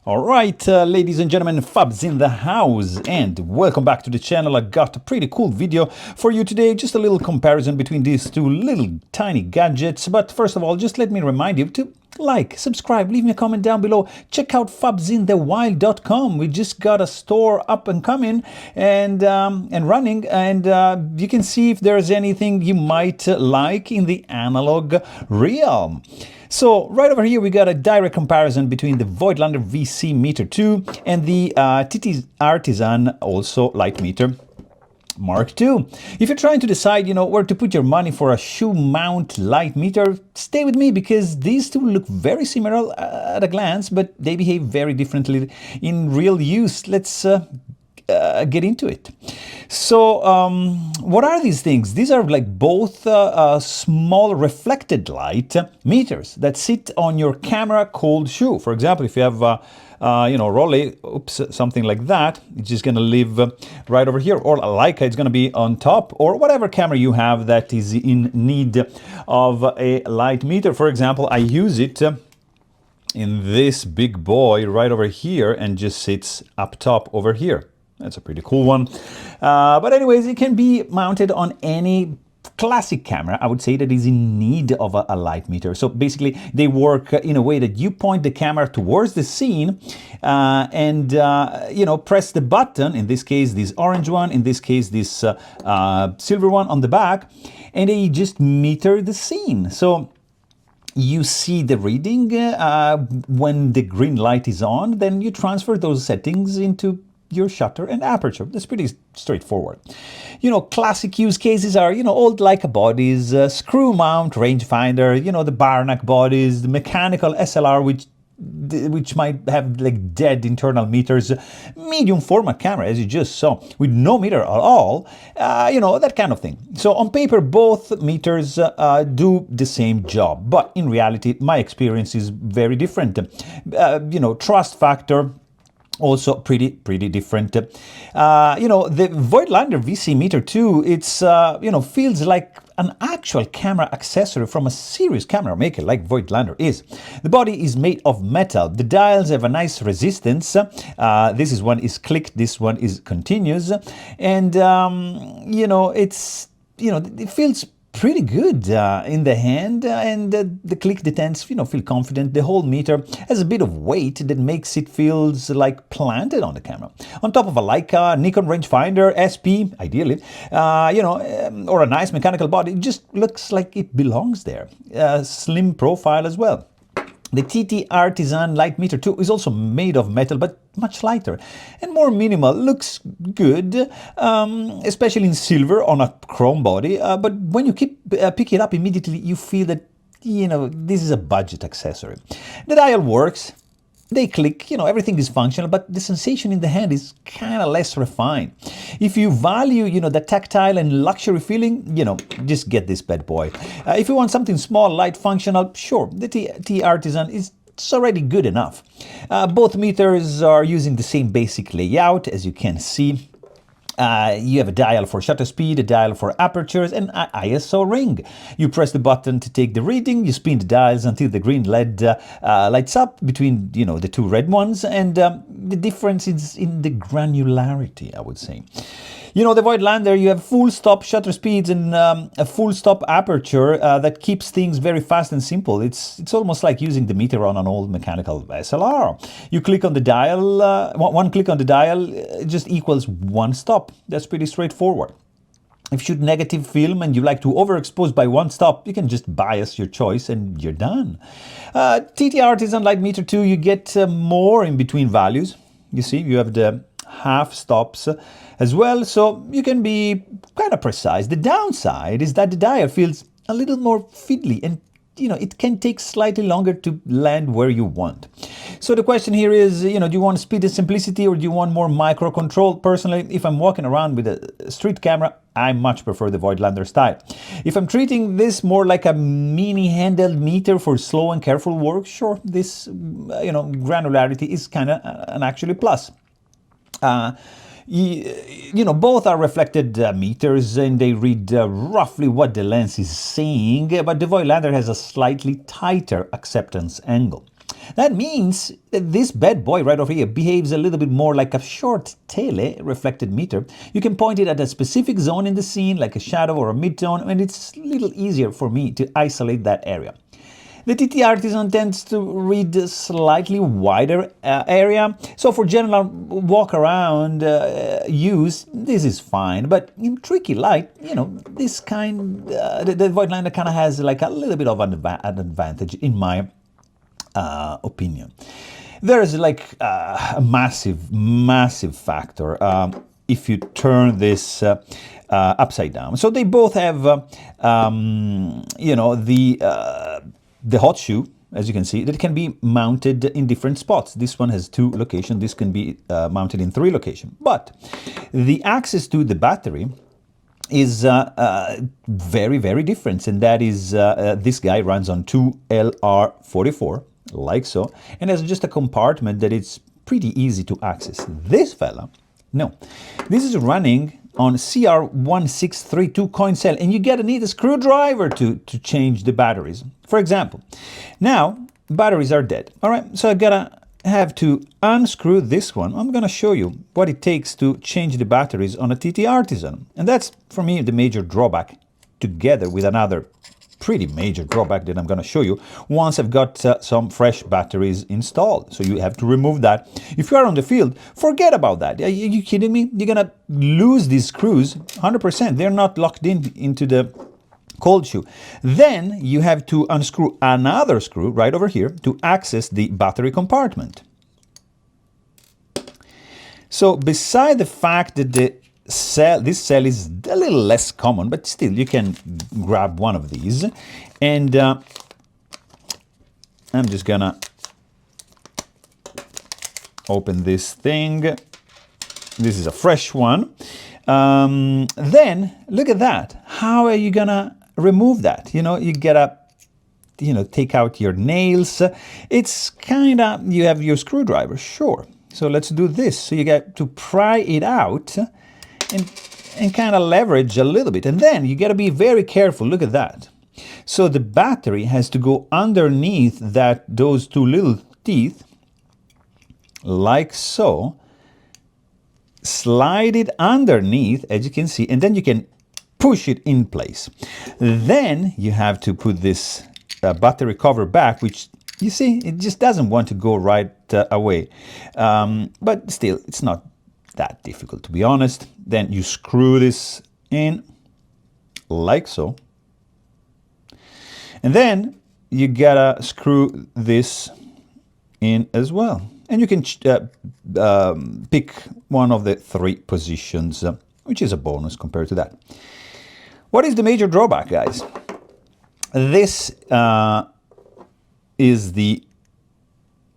All right, ladies and gentlemen, Fabs in the house, and welcome back to the channel. I got a pretty cool video for you today, just a little comparison between these two little tiny gadgets. But first of all, just let me remind you to like, subscribe, leave me a comment down below. Check out fabsinthewild.com. We just got a store up and coming and running, and you can see if there's anything you might like in the analog realm. So right over here, we got a direct comparison between the Voigtlander VC Meter 2 and the TTArtisan also light meter Mark II. If you're trying to decide, where to put your money for a shoe mount light meter, stay with me because these two look very similar at a glance, but they behave very differently in real use. Let's get into it. So what are these things? These are like both small reflected light meters that sit on your camera cold shoe. For example, if you have Rolly, something like that, it's just going to live right over here, or a Leica, it's going to be on top, or whatever camera you have that is in need of a light meter. For example, I use it in this big boy right over here and just sits up top over here. That's a pretty cool one. But anyways, it can be mounted on any classic camera, I would say, that is in need of a light meter. So basically, they work in a way that you point the camera towards the scene and press the button, in this case, this orange one, in this case, this silver one on the back, and they just meter the scene. So you see the reading when the green light is on, then you transfer those settings into your shutter and aperture. That's pretty straightforward. Classic use cases are, old Leica bodies, screw mount rangefinder, the Barnack bodies, the mechanical SLR, which might have like dead internal meters, medium format camera, as you just saw, with no meter at all, that kind of thing. So on paper, both meters do the same job, but in reality, my experience is very different. Trust factor, also pretty different. The Voigtlander VC Meter 2, it's feels like an actual camera accessory from a serious camera maker like Voigtlander is. The body is made of metal. The dials have a nice resistance. This one is clicked, this one is continuous, and it feels pretty good in the hand, and the click detents, feel confident. The whole meter has a bit of weight that makes it feels like planted on the camera. On top of a Leica, Nikon rangefinder, SP, ideally, or a nice mechanical body, it just looks like it belongs there. Slim profile as well. The TTArtisan Light Meter 2 is also made of metal, but much lighter and more minimal. Looks good, especially in silver on a chrome body. But when you pick it up immediately, you feel that, this is a budget accessory. The dial works. They click, everything is functional, but the sensation in the hand is kind of less refined. If you value, the tactile and luxury feeling, just get this bad boy. If you want something small, light, functional, sure, the TTArtisan it's already good enough. Both meters are using the same basic layout, as you can see. You have a dial for shutter speed, a dial for apertures, and an ISO ring. You press the button to take the reading, you spin the dials until the green LED lights up between, the two red ones, and the difference is in the granularity, I would say. The Voigtlander, you have full stop shutter speeds and a full stop aperture that keeps things very fast and simple. It's almost like using the meter on an old mechanical SLR. You click on the dial, one click on the dial just equals one stop. That's pretty straightforward. If you shoot negative film and you like to overexpose by one stop, you can just bias your choice and you're done. TTArtisan Light Meter 2, you get more in between values. You see, you have the half stops as well, so you can be kind of precise. The downside is that the dial feels a little more fiddly, and it can take slightly longer to land where you want. So the question here is, do you want speed and simplicity, or do you want more micro control? Personally, if I'm walking around with a street camera, I much prefer the Voigtlander style. If I'm treating this more like a mini handheld meter for slow and careful work, sure, this granularity is kind of an actually plus. Both are reflected meters, and they read roughly what the lens is saying, but the Voigtlander has a slightly tighter acceptance angle. That means that this bad boy right over here behaves a little bit more like a short tele reflected meter. You can point it at a specific zone in the scene, like a shadow or a midtone, and it's a little easier for me to isolate that area. The TTArtisan tends to read a slightly wider area, so for general walk-around use, this is fine. But in tricky light, this kind, the Voigtlander kind of has like a little bit of an advantage, in my opinion. There's like a massive factor if you turn this upside down. So they both have, the hot shoe, as you can see, that can be mounted in different spots. This one has 2 locations. This can be mounted in 3 locations. But the access to the battery is very different. And that is, this guy runs on 2LR44, like so. And has just a compartment that it's pretty easy to access. This fella, no. This is running on CR1632 coin cell, and you gotta need a screwdriver to change the batteries. For example, now batteries are dead. All right, so I gotta have to unscrew this one. I'm gonna show you what it takes to change the batteries on a TTArtisan, and that's for me the major drawback, together with another pretty major drawback that I'm going to show you once I've got some fresh batteries installed. So you have to remove that. If you are on the field, forget about that. Are you kidding me? You're going to lose these screws 100%. They're not locked into the cold shoe. Then you have to unscrew another screw right over here to access the battery compartment. So beside the fact that this cell is a little less common, but still you can grab one of these, and I'm just gonna open this thing. This is a fresh one. Then look at that. How are you gonna remove that? You gotta take out your nails. It's kinda, you have your screwdriver, sure. So let's do this. So you got to pry it out and kind of leverage a little bit. And then you got to be very careful. Look at that. So the battery has to go underneath those 2 little teeth, like so. Slide it underneath, as you can see, and then you can push it in place. Then you have to put this battery cover back, which you see, it just doesn't want to go right away. But still, it's not that difficult, to be honest. Then you screw this in like so, and then you gotta screw this in as well, and you can pick one of the 3 positions, which is a bonus compared to that. What is the major drawback, guys? This is the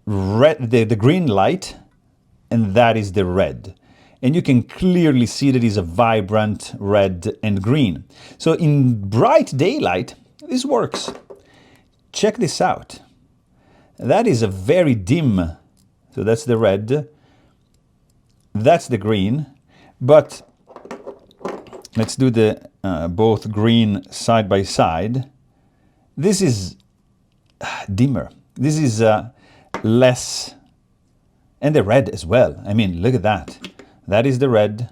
red, the green light, and that is the red. And you can clearly see that it's a vibrant red and green. So in bright daylight, this works. Check this out. That is a very dim, so that's the red, that's the green, but let's do the both green side by side. This is dimmer. This is less, and the red as well. I mean, look at that. That is the red.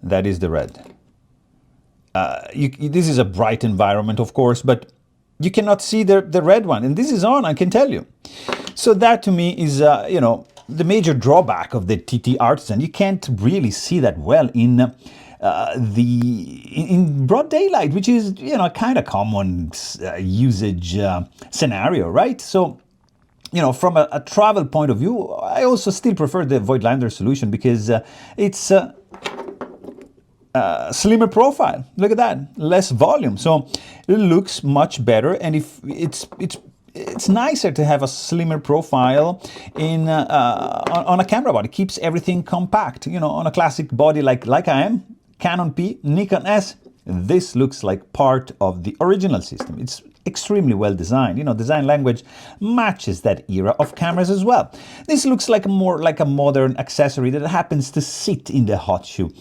That is the red. This is a bright environment, of course, but you cannot see the red one. And this is on, I can tell you. So that to me is, the major drawback of the TTArtisan. You can't really see that well in broad daylight, which is, kind of common usage scenario, right? So, from a travel point of view, I also still prefer the Voigtlander solution because it's slimmer profile. Look at that, less volume, so it looks much better. And if it's nicer to have a slimmer profile on a camera body. It keeps everything compact. On a classic body like I am, Canon P, Nikon S. This looks like part of the original system. It's extremely well designed. Design language matches that era of cameras as well. This looks like more like a modern accessory that happens to sit in the hot shoe.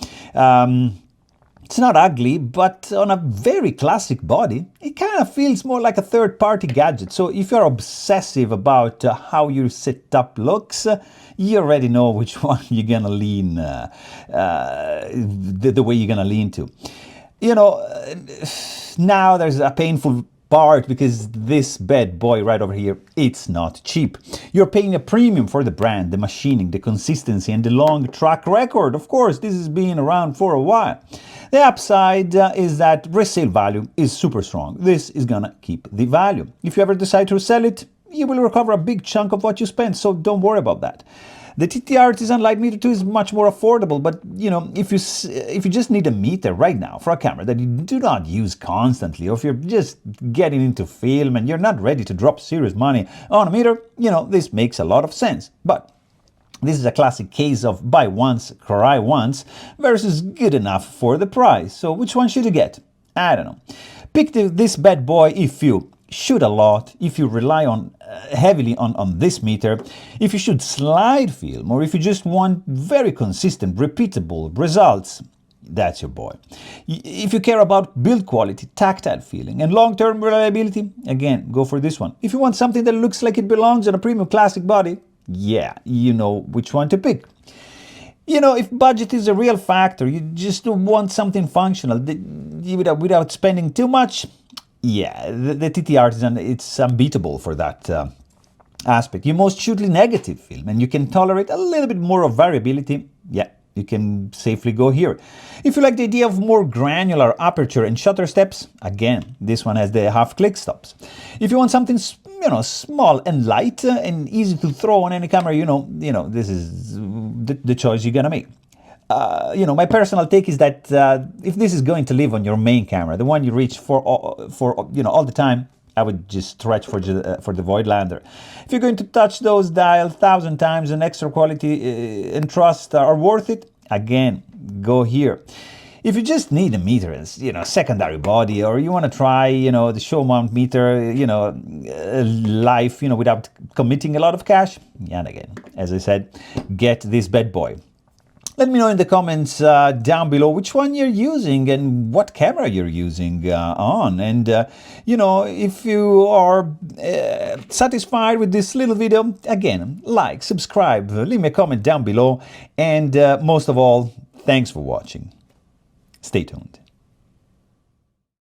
It's not ugly, but on a very classic body, it kind of feels more like a third-party gadget. So if you're obsessive about how your setup looks, you already know which one you're gonna lean, the way you're gonna lean to. You know, now there's a painful part because this bad boy right over here, it's not cheap. You're paying a premium for the brand, the machining, the consistency, and the long track record. Of course, this has been around for a while. The upside is that resale value is super strong. This is gonna keep the value. If you ever decide to sell it, you will recover a big chunk of what you spent, so don't worry about that. The TTArtisan Light Meter 2 is much more affordable, but you know, if you just need a meter right now for a camera that you do not use constantly, or if you're just getting into film and you're not ready to drop serious money on a meter, you know, this makes a lot of sense. But this is a classic case of buy once, cry once versus good enough for the price. So which one should you get? I don't know. Pick this bad boy if you shoot a lot, if you rely on heavily on this meter, if you shoot slide film, or if you just want very consistent, repeatable results. That's your boy. If you care about build quality, tactile feeling, and long-term reliability, again, go for this one. If you want something that looks like it belongs on a premium classic body, yeah, you know which one to pick. You know, if budget is a real factor, you just want something functional without spending too much, yeah, the TTArtisan, it's unbeatable for that aspect. You most shoot negative film and you can tolerate a little bit more of variability, yeah, you can safely go here. If you like the idea of more granular aperture and shutter steps, again, this one has the half click stops. If you want something, you know, small and light and easy to throw on any camera, you know, this is the choice you're gonna make. You know, my personal take is that if this is going to live on your main camera, the one you reach for you know all the time, I would just stretch for the Voigtlander. If you're going to touch those dials 1,000 times and extra quality and trust are worth it, again, go here. If you just need a meter as, you know, secondary body, or you want to try, you know, the show mount meter, you know, life, you know, without committing a lot of cash, and again, as I said, get this bad boy. Let me know in the comments down below which one you're using and what camera you're using on. And, you know, if you are satisfied with this little video, again, like, subscribe, leave me a comment down below. And most of all, thanks for watching. Stay tuned.